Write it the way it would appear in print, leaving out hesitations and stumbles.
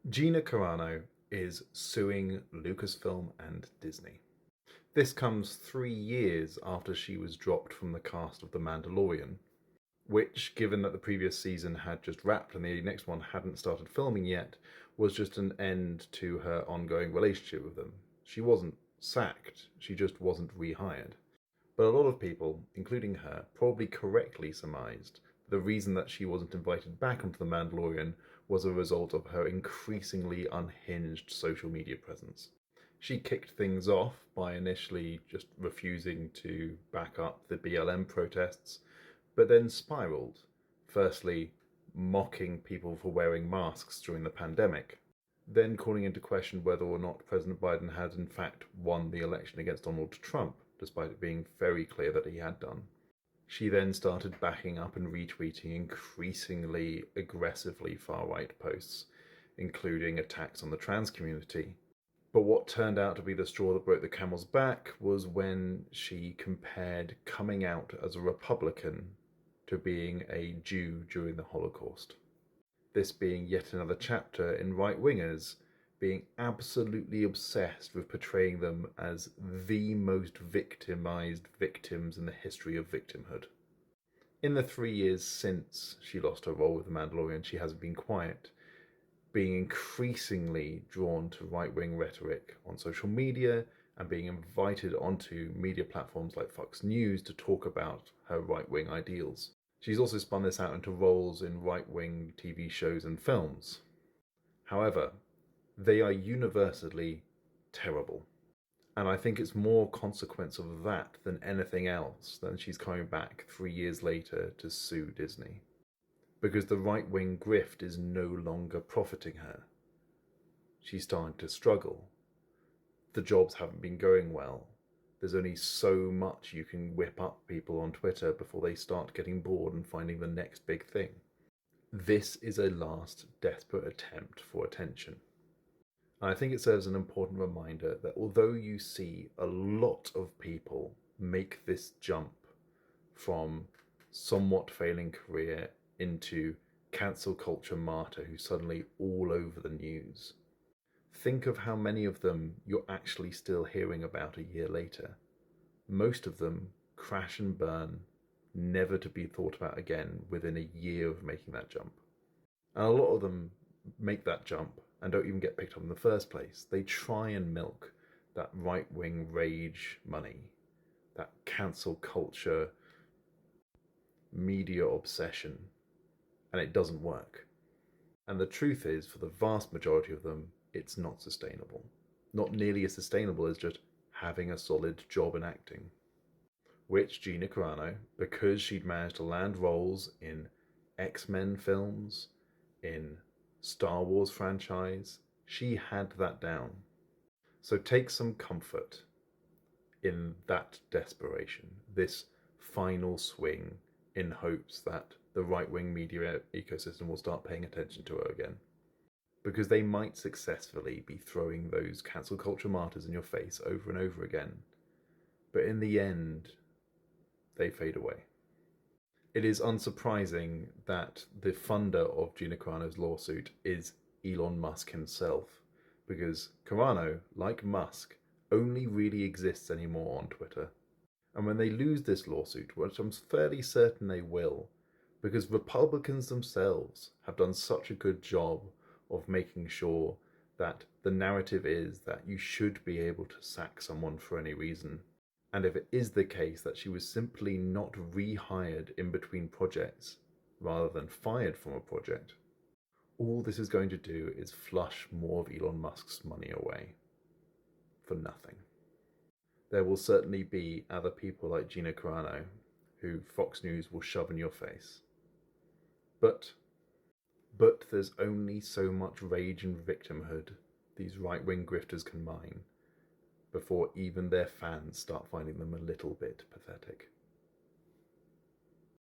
Gina Carano is suing Lucasfilm and Disney. This comes 3 years after she was dropped from the cast of The Mandalorian, which, given that the previous season had just wrapped and the next one hadn't started filming yet, was just an end to her ongoing relationship with them. She wasn't sacked, she just wasn't rehired. But a lot of people, including her, probably correctly surmised the reason that she wasn't invited back onto The Mandalorian was a result of her increasingly unhinged social media presence. She kicked things off by initially just refusing to back up the BLM protests, but then spiraled, firstly mocking people for wearing masks during the pandemic, then calling into question whether or not President Biden had in fact won the election against Donald Trump, despite it being very clear that he had done. She then started backing up and retweeting increasingly aggressively far-right posts, including attacks on the trans community. But what turned out to be the straw that broke the camel's back was when she compared coming out as a Republican to being a Jew during the Holocaust. This being yet another chapter in right-wingers being absolutely obsessed with portraying them as the most victimized victims in the history of victimhood. In the 3 years since she lost her role with The Mandalorian, she hasn't been quiet, being increasingly drawn to right-wing rhetoric on social media and being invited onto media platforms like Fox News to talk about her right-wing ideals. She's also spun this out into roles in right-wing TV shows and films. However, they are universally terrible. And I think it's more consequence of that than anything else that she's coming back 3 years later to sue Disney. Because the right-wing grift is no longer profiting her. She's starting to struggle. The jobs haven't been going well. There's only so much you can whip up people on Twitter before they start getting bored and finding the next big thing. This is a last desperate attempt for attention. And I think it serves an important reminder that although you see a lot of people make this jump from somewhat failing career into cancel culture martyr who's suddenly all over the news, think of how many of them you're actually still hearing about a year later. Most of them crash and burn, never to be thought about again within a year of making that jump. And a lot of them make that jump and don't even get picked up in the first place. They try and milk that right-wing rage money, that cancel culture media obsession, and it doesn't work. And the truth is, for the vast majority of them, it's not sustainable. Not nearly as sustainable as just having a solid job in acting. Which Gina Carano, because she'd managed to land roles in X-Men films, in Star Wars franchise, she had that down. So take some comfort in that desperation, this final swing in hopes that the right-wing media ecosystem will start paying attention to her again. Because they might successfully be throwing those cancel culture martyrs in your face over and over again. But in the end, they fade away. It is unsurprising that the funder of Gina Carano's lawsuit is Elon Musk himself, because Carano, like Musk, only really exists anymore on Twitter. And when they lose this lawsuit, which I'm fairly certain they will, because Republicans themselves have done such a good job of making sure that the narrative is that you should be able to sack someone for any reason. And if it is the case that she was simply not rehired in between projects, rather than fired from a project, all this is going to do is flush more of Elon Musk's money away. For nothing. There will certainly be other people like Gina Carano who Fox News will shove in your face. But there's only so much rage and victimhood these right-wing grifters can mine before even their fans start finding them a little bit pathetic.